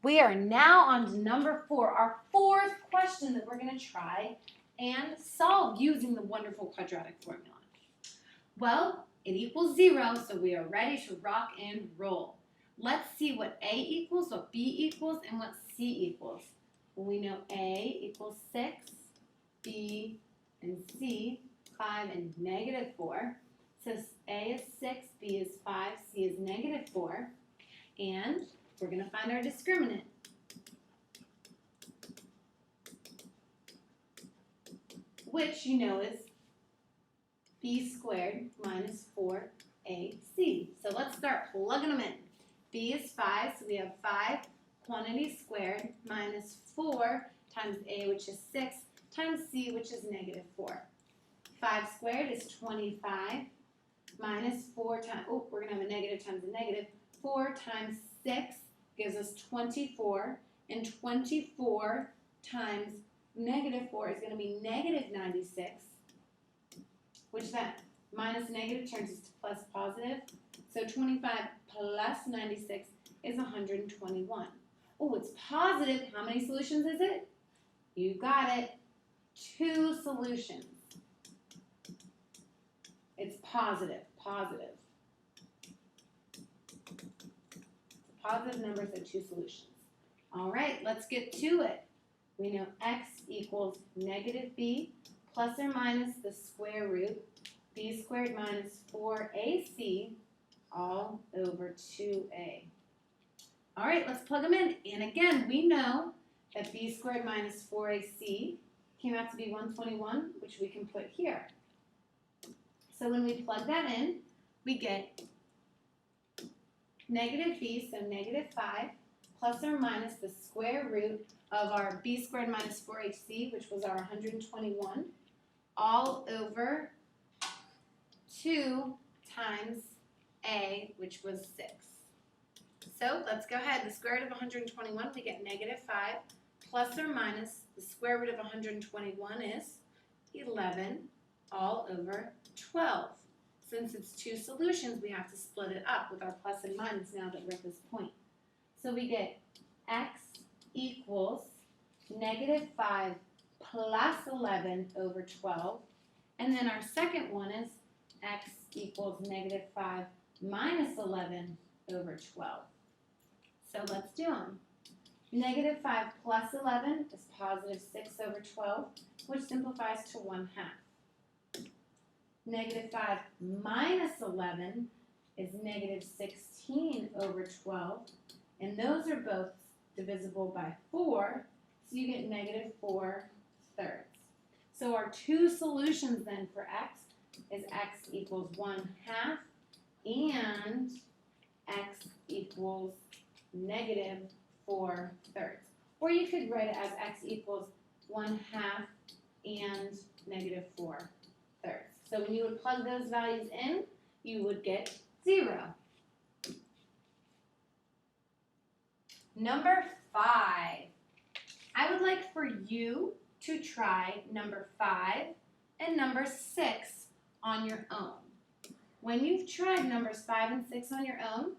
We are now on to number 4, our fourth question that we're going to try and solve using the wonderful quadratic formula. Well, it equals 0, so we are ready to rock and roll. Let's see what A equals, what B equals, and what C equals. Well, we know A equals 6, B and C, 5 and negative 4. So A is 6, B is 5, C is negative 4. And we're going to find our discriminant. Which you know is B squared minus 4AC. So let's start plugging them in. B is 5, so we have 5 quantity squared minus 4 times A, which is 6, times C, which is negative 4. 5 squared is 25 minus 4 times, we're going to have a negative times a negative. 4 times 6 gives us 24, and 24 times negative 4 is going to be negative 96, which that minus negative turns into plus positive. So 25 plus 96 is 121. Oh, it's positive. How many solutions is it? You got it. 2 solutions. It's positive, positive. Positive numbers are 2 solutions. All right, let's get to it. We know x equals negative b plus or minus the square root, b squared minus 4ac all over 2a. All right, let's plug them in. And again, we know that b squared minus 4ac came out to be 121, which we can put here. So when we plug that in, we get negative b, so negative 5, plus or minus the square root of our b squared minus 4ac, which was our 121, all over 2 times a, which was 6. So let's go ahead. The square root of 121, we get negative 5, plus or minus the square root of 121 is 11, all over 12. Since it's 2 solutions, we have to split it up with our plus and minus now that we're at this point. So we get x equals negative 5 plus 11 over 12. And then our second one is x equals negative 5 minus 11 over 12. So let's do them. Negative 5 plus 11 is positive 6 over 12, which simplifies to 1/2. Negative 5 minus 11 is negative 16 over 12, and those are both divisible by 4, so you get negative 4/3. So our 2 solutions then for x is x equals 1/2 and x equals negative 4/3. Or you could write it as x equals 1/2 and negative 4/3. So when you would plug those values in, you would get 0. Number 5. I would like for you to try number 5 and number 6 on your own. When you've tried numbers 5 and 6 on your own,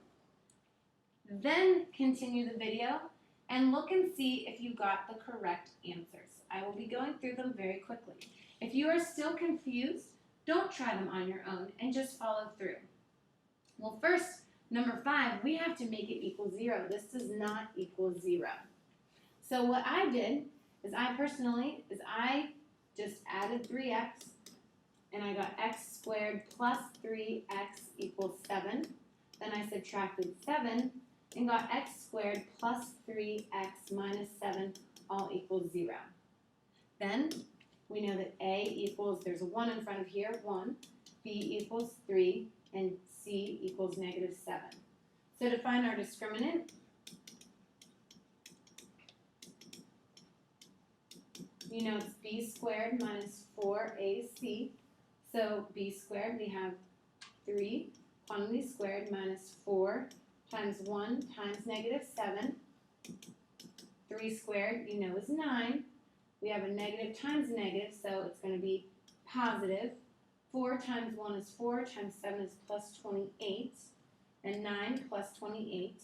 then continue the video and look and see if you got the correct answers. I will be going through them very quickly. If you are still confused, don't try them on your own and just follow through. Well, first, number 5, we have to make it equal 0. This does not equal 0. So what I did is I just added 3x, and I got x squared plus 3x equals 7. Then I subtracted 7 and got x squared plus 3x minus 7 all equals 0. Then we know that A equals, there's a 1 in front of here, 1, B equals 3, and C equals negative 7. So to find our discriminant, you know it's B squared minus 4AC. So B squared, we have 3 quantity squared minus 4 times 1 times negative 7. 3 squared, you know, is 9. We have a negative times negative, so it's going to be positive. 4 times 1 is 4, times 7 is plus 28, and 9 plus 28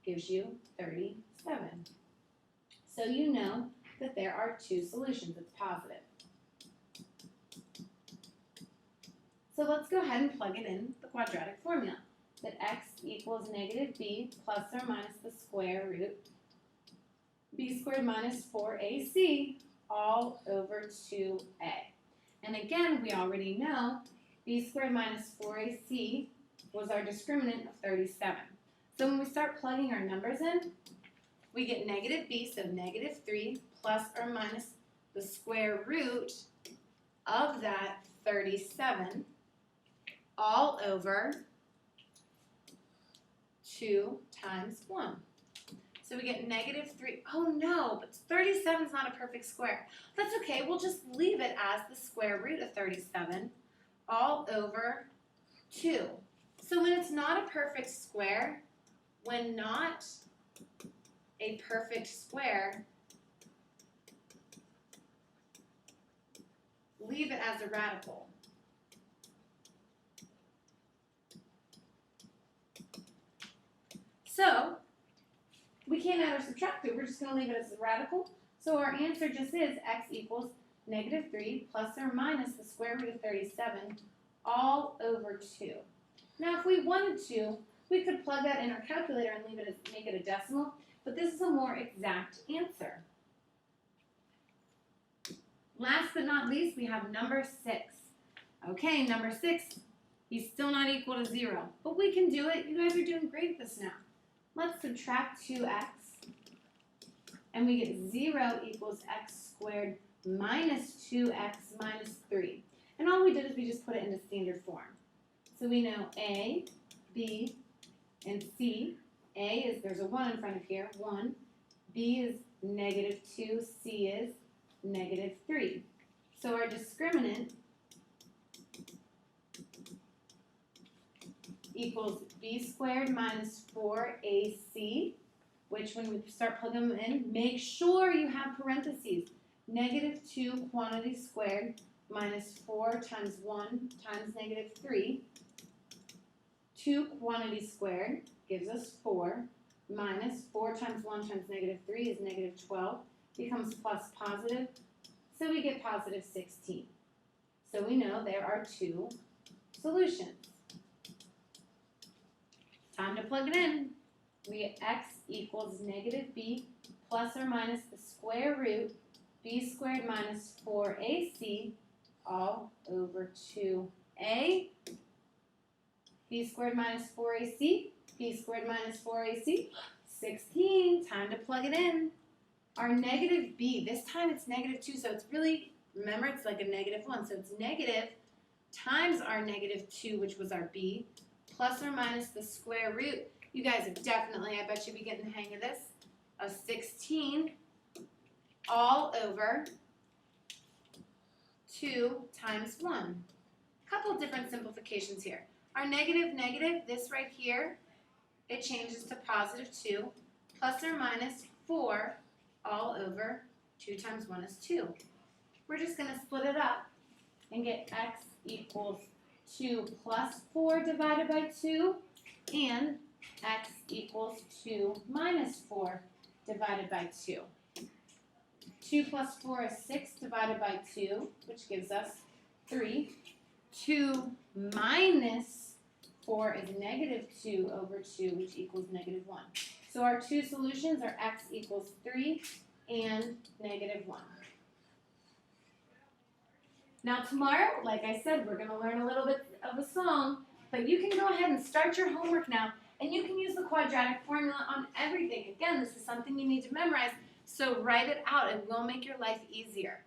gives you 37. So you know that there are two solutions. It's positive. So let's go ahead and plug it in the quadratic formula, that x equals negative b plus or minus the square root b squared minus 4ac all over 2a. And again, we already know b squared minus 4ac was our discriminant of 37. So when we start plugging our numbers in, we get negative b, so negative 3 plus or minus the square root of that 37 all over 2 times 1. So we get negative 3. Oh no, but 37 is not a perfect square. That's okay, we'll just leave it as the square root of 37 all over 2. So when it's not a perfect square, when not a perfect square, leave it as a radical. So we can't add or subtract it. We're just going to leave it as a radical. So our answer just is x equals negative 3 plus or minus the square root of 37 all over 2. Now if we wanted to, we could plug that in our calculator and leave it as, make it a decimal, but this is a more exact answer. Last but not least, we have number 6. Okay, number 6, he's still not equal to 0, but we can do it. You guys are doing great at this now. Let's subtract 2x, and we get 0 equals x squared minus 2x minus 3. And all we did is we just put it into standard form. So we know a, b, and c. A is, there's a 1 in front of here, 1. B is negative 2, c is negative 3. So our discriminant equals b squared minus 4ac, which when we start plugging them in, make sure you have parentheses. Negative 2 quantity squared minus 4 times 1 times negative 3. 2 quantity squared gives us 4, minus 4 times 1 times negative 3 is negative 12, becomes plus positive, so we get positive 16. So we know there are two solutions. Time to plug it in. We get x equals negative b plus or minus the square root b squared minus 4ac all over 2a. b squared minus 4ac, b squared minus 4ac, 16. Time to plug it in. Our negative b, this time it's negative 2, so it's really, remember, it's like a negative 1. So it's negative times our negative 2, which was our b, plus or minus the square root. You guys are definitely, I bet you'll be getting the hang of this, of 16 all over 2 times 1. Couple different simplifications here. Our negative, this right here, it changes to positive 2, plus or minus 4 all over 2 times 1 is 2. We're just going to split it up and get x equals 2 plus 4 divided by 2, and x equals 2 minus 4 divided by 2. 2 plus 4 is 6 divided by 2, which gives us 3. 2 minus 4 is negative 2 over 2, which equals negative 1. So our two solutions are x equals 3 and negative 1. Now tomorrow, like I said, we're going to learn a little bit of a song, but you can go ahead and start your homework now, and you can use the quadratic formula on everything. Again, this is something you need to memorize, so write it out. It will make your life easier.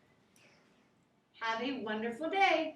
Have a wonderful day.